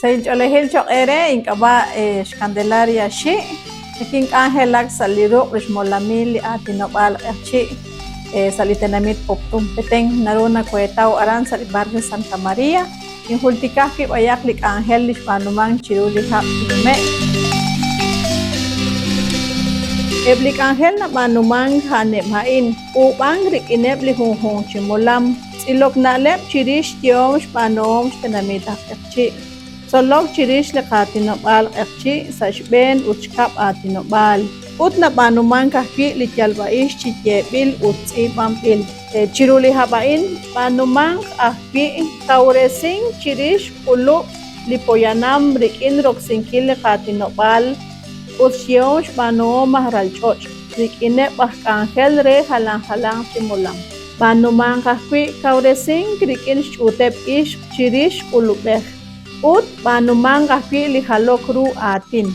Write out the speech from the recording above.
Sail cholehil chokere inkaba Candelaria shi. King Angelac saliro rishmolamil atinobal chi salitenamit poptum peteng naruna cuetao aran sal barrio Santa María. Injultikaki bayaklik Angel lishpanumang chiruli hapime. Eblik Angel na manumang hanep hain. Ubang rik inebli hung chimolam. Ilok nalep chirish tiom shpanom shtenamita chi. Solok chirish lekatinobal erchi sashben uchkap atinobal. Ut na panuman kahpi lityalbaish chityebil utzipampil. Chiruli habain panuman ahpi kauresing chirish ulu lipoyanam rikin roksinkil lekatinobal. Usyon shpano mahralchoch. Rikine bahkangel re halang simulang. Panuman kahpi kauresing rikin shutep ish chirish ulubeh. Ut panumang kahpi lihalok ru atin.